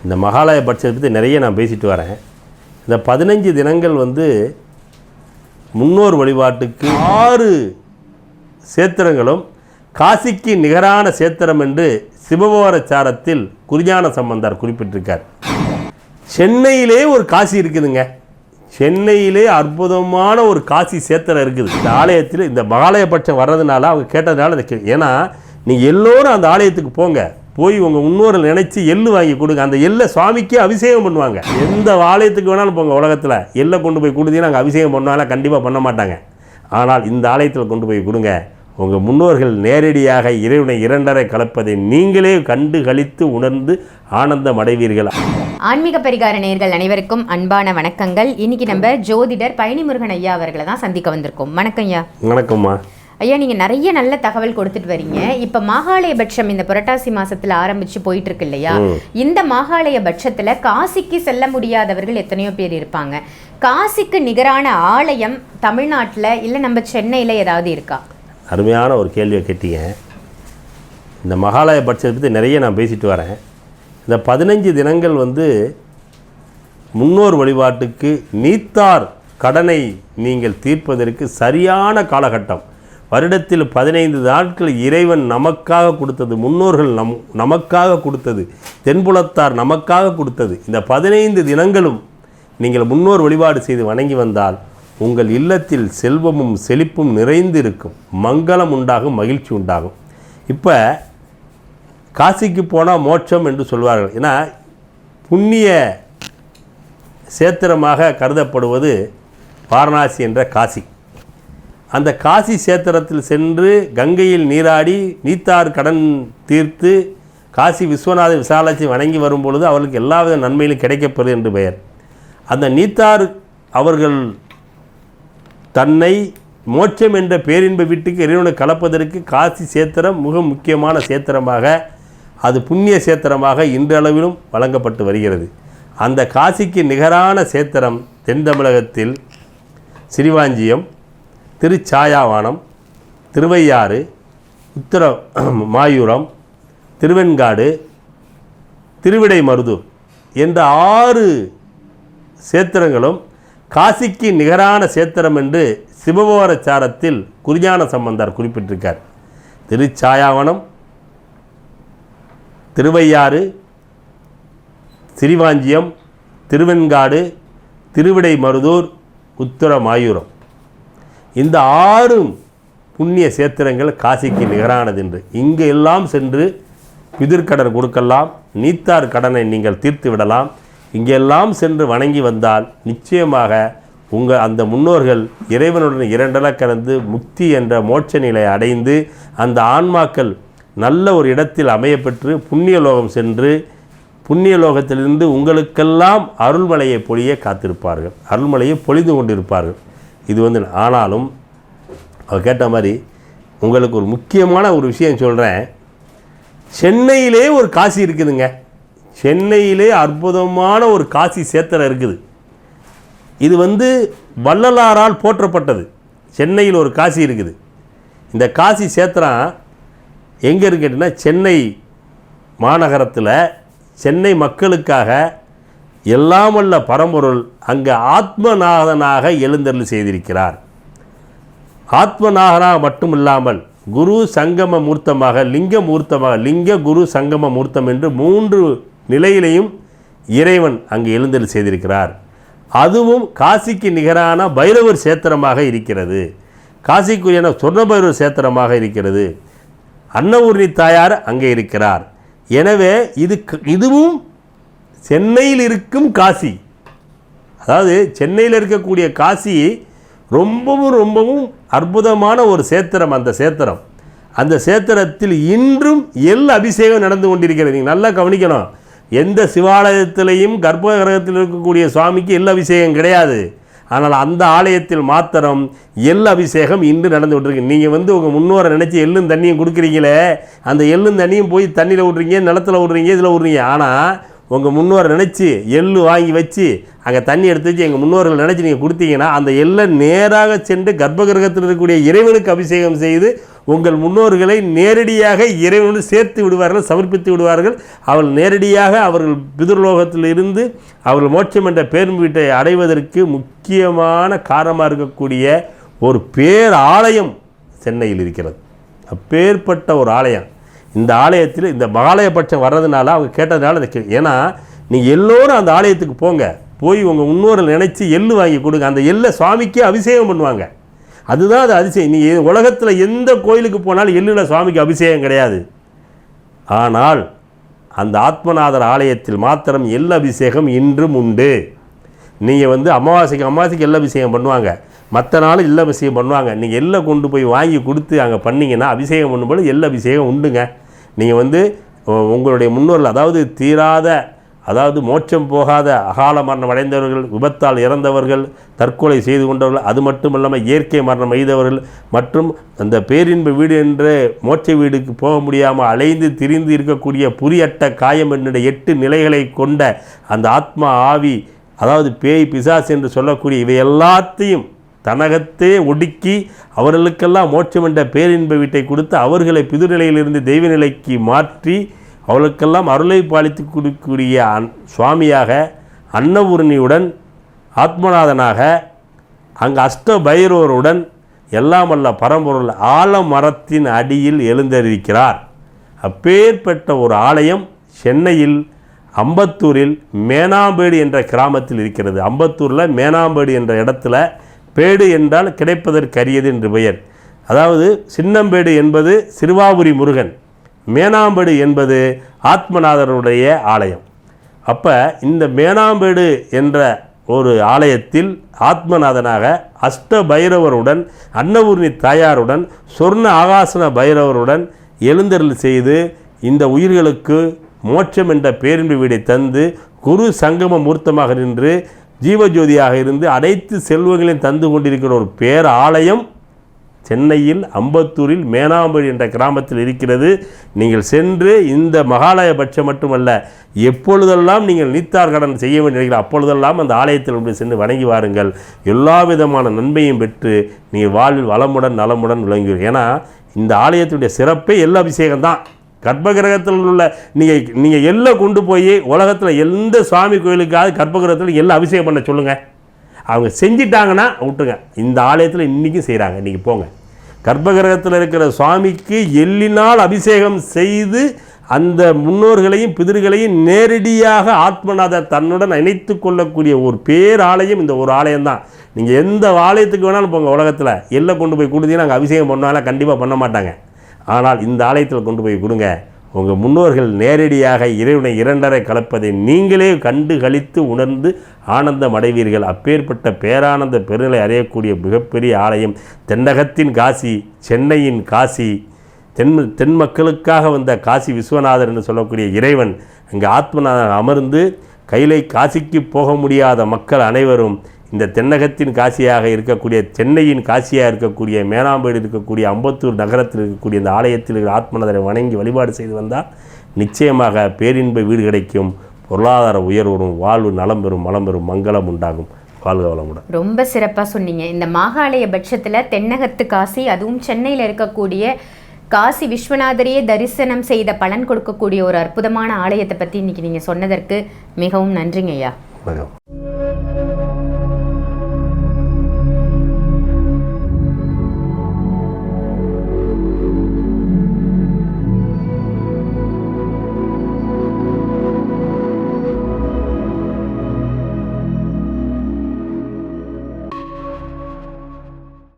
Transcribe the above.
இந்த மகாலய பட்சத்தை பற்றி நிறைய நான் பேசிட்டு வரேன். இந்த 15 தினங்கள் முன்னோர் வழிபாட்டுக்கு 6 சேத்திரங்களும் காசிக்கு நிகரான சேத்திரம் என்று சிவபோரச்சாரத்தில் குறிஞான சம்பந்தர் குறிப்பிட்டிருக்கார். சென்னையிலே ஒரு காசி இருக்குதுங்க. சென்னையிலே அற்புதமான ஒரு காசி சேத்திரம் இருக்குது. இந்த ஆலயத்தில் இந்த மகாலய பட்சம் வர்றதுனால அவங்க கேட்டதுனால ஏன்னா நீங்கள் எல்லோரும் அந்த ஆலயத்துக்கு போய் உங்கள் முன்னோர்கள் நினச்சி எள்ளு வாங்கி கொடுங்க. அந்த எள்ளை சுவாமிக்கே அபிஷேகம் பண்ணுவாங்க. எந்த ஆலயத்துக்கு வேணாலும் போங்க உலகத்தில், எள்ளை கொண்டு போய் கொடுத்தீங்கன்னா அங்கே அபிஷேகம் பண்ணுவாங்க, கண்டிப்பாக பண்ண மாட்டாங்க. ஆனால் இந்த ஆலயத்தில் கொண்டு போய் கொடுங்க. உங்கள் முன்னோர்கள் நேரடியாக இறைவனை இரண்டரை கலப்பதை நீங்களே கண்டு களித்து உணர்ந்து ஆனந்தம் அடைவீர்கள். ஆன்மீக பரிகார நேயர்கள் அனைவருக்கும் அன்பான வணக்கங்கள். இன்னைக்கு நம்ம ஜோதிடர் பழனிமுருகன் ஐயா அவர்களை தான் சந்திக்க வந்திருக்கோம். வணக்கம் ஐயா. வணக்கம்மா. ஐயா, நீங்கள் நிறைய நல்ல தகவல் கொடுத்துட்டு வரீங்க. இப்போ மாகாளய பட்சம் இந்த புரட்டாசி மாசத்துல ஆரம்பிச்சு போயிட்டு இருக்கு இல்லையா? இந்த மாகாளய பட்சத்துல காசிக்கு செல்ல முடியாதவர்கள் எத்தனையோ பேர் இருப்பாங்க. காசிக்கு நிகரான ஆலயம் தமிழ்நாட்டில் இல்லை நம்ம சென்னையில் ஏதாவது இருக்கா? அருமையான ஒரு கேள்வியை கேட்டீங்க. இந்த மகாலய பட்சத்தை பற்றி நிறைய நான் பேசிட்டு வரேன். இந்த 15 தினங்கள் முன்னோர் வழிபாட்டுக்கு நீத்தார் கடனை நீங்கள் தீர்ப்பதற்கு சரியான காலகட்டம். வருடத்தில் 15 நாட்கள் இறைவன் நமக்காக கொடுத்தது, முன்னோர்கள் நமக்காக கொடுத்தது, தென்புலத்தார் நமக்காக கொடுத்தது. இந்த 15 தினங்களும் நீங்கள் முன்னோர் வழிபாடு செய்து வணங்கி வந்தால் உங்கள் இல்லத்தில் செல்வமும் செழிப்பும் நிறைந்து இருக்கும், மங்களம் உண்டாகும், மகிழ்ச்சி உண்டாகும். இப்போ காசிக்கு போனால் மோட்சம் என்று சொல்வார்கள். ஏன்னா புண்ணிய சேத்திரமாக கருதப்படுவது வாரணாசி என்ற காசி. அந்த காசி சேத்திரத்தில் சென்று கங்கையில் நீராடி நீத்தார் கடன் தீர்த்து காசி விஸ்வநாத விசாலாட்சி வணங்கி வரும் பொழுது அவர்களுக்கு எல்லாவித நன்மையிலும் கிடைக்கப்பெறும் என்று பெயர். அந்த நீத்தார் அவர்கள் தன்னை மோட்சம் என்ற பேரின்ப வீட்டுக்கு இறைவனை கலப்பதற்கு காசி சேத்திரம் மிக முக்கியமான சேத்திரமாக, அது புண்ணிய சேத்திரமாக இன்றளவிலும் வழங்கப்பட்டு வருகிறது. அந்த காசிக்கு நிகரான சேத்திரம் தென் தமிழகத்தில் சிறுவாஞ்சியம், திருச்சாயாவானம், திருவையாறு, உத்தர மாயூரம், திருவெண்காடு, திருவிடைமருதூர் என்ற 6 சேத்திரங்களும் காசிக்கு நிகரான சேத்திரம் என்று சிவபோரச்சாரத்தில் குறிஞான சம்பந்தர் குறிப்பிட்டிருக்கார். திருச்சாயாவனம், திருவையாறு, சிறுவாஞ்சியம், திருவெண்காடு, திருவிடைமருதூர், உத்தர மாயூரம் இந்த 6 புண்ணிய சேத்திரங்கள் காசிக்கு நிகரானது என்று இங்கு எல்லாம் சென்று பிதிர்க்கடன் கொடுக்கலாம், நீத்தார் கடனை நீங்கள் தீர்த்து விடலாம். இங்கெல்லாம் சென்று வணங்கி வந்தால் நிச்சயமாக உங்கள் அந்த முன்னோர்கள் இறைவனுடன் இரண்டர கலந்து முக்தி என்ற மோட்ச நிலை அடைந்து அந்த ஆன்மாக்கள் நல்ல ஒரு இடத்தில் அமையப்பெற்று புண்ணியலோகம் சென்று புண்ணியலோகத்திலிருந்து உங்களுக்கெல்லாம் அருள்மலையை பொழிய காத்திருப்பார்கள், அருள்மலையை பொழிந்து கொண்டிருப்பார்கள். இது ஆனாலும் அவர் கேட்ட மாதிரி உங்களுக்கு ஒரு முக்கியமான ஒரு விஷயம் சொல்கிறேன். சென்னையிலே ஒரு காசி இருக்குதுங்க. சென்னையிலே அற்புதமான ஒரு காசி சேத்திரம் இருக்குது. இது வள்ளலாரால் போற்றப்பட்டது. சென்னையில் ஒரு காசி இருக்குது. இந்த காசி சேத்திரம் எங்கே இருக்குன்னா சென்னை மாநகரத்தில் சென்னை மக்களுக்காக எல்லாமல்ல பரம்பொருள் அங்கே ஆத்மநாதனாக எழுந்தருள் செய்திருக்கிறார். ஆத்மநாதனாக மட்டுமில்லாமல் குரு சங்கம மூர்த்தமாக, லிங்க மூர்த்தமாக, லிங்க குரு சங்கம மூர்த்தம் என்று 3 நிலையிலையும் இறைவன் அங்கு எழுந்தருள் செய்திருக்கிறார். அதுவும் காசிக்கு நிகரான பைரவர் சேத்திரமாக இருக்கிறது. காசிக்குரியன சொர்ண பைரவர் சேத்திரமாக இருக்கிறது. அன்னபூர்ணி தாயார் அங்கே இருக்கிறார். எனவே இதுவும் சென்னையில் இருக்கும் காசி. அதாவது சென்னையில் இருக்கக்கூடிய காசி ரொம்பவும் அற்புதமான ஒரு சேத்திரம். அந்த சேத்திரத்தில் இன்றும் எள் அபிஷேகம் நடந்து கொண்டிருக்கிறது. நீங்கள் நல்லா கவனிக்கணும். எந்த சிவாலயத்திலையும் கர்ப்ப கிரகத்தில் இருக்கக்கூடிய சுவாமிக்கு எள் அபிஷேகம் கிடையாது. ஆனால் அந்த ஆலயத்தில் மாத்திரம் எள் அபிஷேகம் இன்று நடந்து கொண்டிருக்கு. நீங்கள் உங்கள் முன்னோரை நினச்சி எள்ளும் தண்ணியும் கொடுக்குறீங்களே, அந்த எள்ளும் தண்ணியும் போய் தண்ணியில் விட்றீங்க, நிலத்தில் விட்றீங்க, இதில் விட்றீங்க. ஆனால் உங்கள் முன்னோரை நினச்சி எள்ளு வாங்கி வச்சு அங்கே தண்ணி எடுத்து வச்சு எங்கள் முன்னோர்கள் நினச்சி நீங்கள் கொடுத்தீங்கன்னா அந்த எள்ளை நேராக சென்று கர்ப்பகிரகத்தில் இருக்கக்கூடிய இறைவனுக்கு அபிஷேகம் செய்து உங்கள் முன்னோர்களை நேரடியாக இறைவனோடு சேர்த்து விடுவார்கள், சமர்ப்பித்து விடுவார்கள். அவர்கள் நேரடியாக அவர்கள் பிதுர்லோகத்தில் இருந்து அவர்கள் மோட்சம் என்ற பேரும் வீட்டை அடைவதற்கு முக்கியமான காரணமாக இருக்கக்கூடிய ஒரு பேர் ஆலயம் சென்னையில் இருக்கிறது. அப்பேற்பட்ட ஒரு ஆலயம். இந்த ஆலயத்தில் இந்த மகாலயபட்சம் வர்றதுனால அவங்க கேட்டதுனால இந்த ஏன்னா நீங்கள் எல்லோரும் அந்த ஆலயத்துக்கு போங்க, போய் உங்கள் முன்னோர்கள் நினச்சி எள்ளு வாங்கி கொடுங்க. அந்த எள்ளை சுவாமிக்கே அபிஷேகம் பண்ணுவாங்க. அதுதான் அது அதிசயம். நீங்கள் உலகத்தில் எந்த கோயிலுக்கு போனாலும் எள்ளில் சுவாமிக்கு அபிஷேகம் கிடையாது. ஆனால் அந்த ஆத்மநாதர் ஆலயத்தில் மாத்திரம் எள் அபிஷேகம் இன்றும் உண்டு. நீங்கள் அமாவாசைக்கு எள் அபிஷேகம் பண்ணுவாங்க, மற்ற நாள் எள் அபிஷேகம் பண்ணுவாங்க. நீங்கள் எள்ளை கொண்டு போய் வாங்கி கொடுத்து அங்கே பண்ணிங்கன்னா அபிஷேகம் பண்ணும்போது எள் அபிஷேகம் உண்டுங்க. நீங்கள் உங்களுடைய முன்னோர்கள், அதாவது தீராத, அதாவது மோட்சம் போகாத அகால மரணம் அடைந்தவர்கள், விபத்தால் இறந்தவர்கள், தற்கொலை செய்து கொண்டவர்கள், அது மட்டும் இல்லாமல் இயற்கை மரணம் எய்தவர்கள் மற்றும் அந்த பேரின்ப வீடு என்ற மோட்ச வீடுக்கு போக முடியாமல் அலைந்து திரிந்து இருக்கக்கூடிய புரியட்ட காயம் என்ற 8 நிலைகளை கொண்ட அந்த ஆத்மா ஆவி, அதாவது பேய் பிசாசு என்று சொல்லக்கூடிய இவை எல்லாத்தையும் தனகத்தே ஒடுக்கி அவர்களுக்கெல்லாம் மோட்சம் என்ற பேரின்ப வீட்டை கொடுத்து அவர்களை பிதுநிலையிலிருந்து தெய்வ நிலைக்கு மாற்றி அவளுக்கெல்லாம் அருளை பாலித்து கொடுக்கக்கூடிய சுவாமியாக அன்னபூரணியுடன் ஆத்மநாதனாக அங்கு அஷ்ட பைரவருடன் எல்லாம் அல்ல பரம்பொருள் ஆலமரத்தின் அடியில் எழுந்தறிக்கிறார். அப்பேற்பட்ட ஒரு ஆலயம் சென்னையில் அம்பத்தூரில் மேனாம்பேடு என்ற கிராமத்தில் இருக்கிறது. அம்பத்தூரில் மேனாம்பேடு என்ற இடத்துல, பேடு என்றால் கிடைப்பதற்கு அரியது என்று பெயர். அதாவது சின்னம்பேடு என்பது சிறுவாபுரி முருகன், மேனாம்பேடு என்பது ஆத்மநாதருடைய ஆலயம். அப்போ இந்த மேனாம்பேடு என்ற ஒரு ஆலயத்தில் ஆத்மநாதனாக அஷ்ட பைரவருடன் அன்னபூர்ணி தாயாருடன் சொர்ண ஆகாசன பைரவருடன் எழுந்தருள் செய்து இந்த உயிர்களுக்கு மோட்சம் என்ற பேரின்பு வீடை தந்து குரு சங்கம மூர்த்தமாக நின்று ஜீவஜோதியாக இருந்து அனைத்து செல்வங்களையும் தந்து கொண்டிருக்கிற ஒரு பேர் ஆலயம் சென்னையில் அம்பத்தூரில் மேனாம்பேடு என்ற கிராமத்தில் இருக்கிறது. நீங்கள் சென்று இந்த மகாலயபட்சம் மட்டுமல்ல, எப்பொழுதெல்லாம் நீங்கள் நீத்தார் கடன் செய்ய வேண்டிய அப்பொழுதெல்லாம் அந்த ஆலயத்தில் சென்று வணங்கி வாருங்கள். எல்லா விதமான நன்மையும் பெற்று நீங்கள் வாழ்வில் வளமுடன் நலமுடன் விளங்குவீர்கள். ஏன்னா இந்த ஆலயத்துடைய சிறப்பே எள் அபிஷேகம் தான். கர்ப்பகிரகத்தில் உள்ள நீங்கள் எள்ளை கொண்டு போய் உலகத்தில் எந்த சுவாமி கோயிலுக்காவது கர்ப்பகிரகத்தில் எள்ளை அபிஷேகம் பண்ண சொல்லுங்கள். அவங்க செஞ்சிட்டாங்கன்னா விட்டுங்க. இந்த ஆலயத்தில் இன்றைக்கும் செய்கிறாங்க. இன்றைக்கி போங்க, கர்ப்பகிரகத்தில் இருக்கிற சுவாமிக்கு எள்ளினால் அபிஷேகம் செய்து அந்த முன்னோர்களையும் பிதர்களையும் நேரடியாக ஆத்மநாதர் தன்னுடன் இணைத்து கொள்ளக்கூடிய ஒரு பேராலயம் இந்த ஒரு ஆலயம்தான். நீங்கள் எந்த ஆலயத்துக்கு வேணாலும் போங்க, உலகத்தில் எள்ளை கொண்டு போய் கொடுத்தீங்கன்னா அங்கே அபிஷேகம் பண்ணாலும் கண்டிப்பாக பண்ண மாட்டாங்க. ஆனால் இந்த ஆலயத்தில் கொண்டு போய் கொடுங்க, உங்கள் முன்னோர்கள் நேரடியாக இறைவனை இரண்டரை கலப்பதை நீங்களே கண்டு களித்து உணர்ந்து ஆனந்தம் அடைவீர்கள். அப்பேற்பட்ட பேரானந்த பெருநிலை அடையக்கூடிய மிகப்பெரிய ஆலயம் தென்னகத்தின் காசி, சென்னையின் காசி, தென் மக்களுக்காக வந்த காசி விஸ்வநாதர் என்று சொல்லக்கூடிய இறைவன் அங்கே ஆத்மநாதன் அமர்ந்து கைலை காசிக்கு போக முடியாத மக்கள் அனைவரும் இந்த தென்னகத்தின் காசியாக இருக்கக்கூடிய சென்னையின் காசியாக இருக்கக்கூடிய மேனாம்பேடு இருக்கக்கூடிய அம்பத்தூர் நகரத்தில் இருக்கக்கூடிய இந்த ஆலயத்தில் இருக்கிற ஆத்மநாதரை வணங்கி வழிபாடு செய்து வந்தால் நிச்சயமாக பேரின்ப வீடு கிடைக்கும், பொருளாதார உயர்வும், வாழ்வு நலம் பெறும், மலம் பெறும், மங்களம் உண்டாகும். வாழ்க வளமுடன். ரொம்ப சிறப்பாக சொன்னீங்க. இந்த மாகாளய பட்சத்தில் தென்னகத்து காசி, அதுவும் சென்னையில் இருக்கக்கூடிய காசி விஸ்வநாதரையே தரிசனம் செய்த பலன் கொடுக்கக்கூடிய ஒரு அற்புதமான ஆலயத்தை பற்றி இன்றைக்கி நீங்கள் சொன்னதற்கு மிகவும் நன்றிங்க ஐயா. வணக்கம்.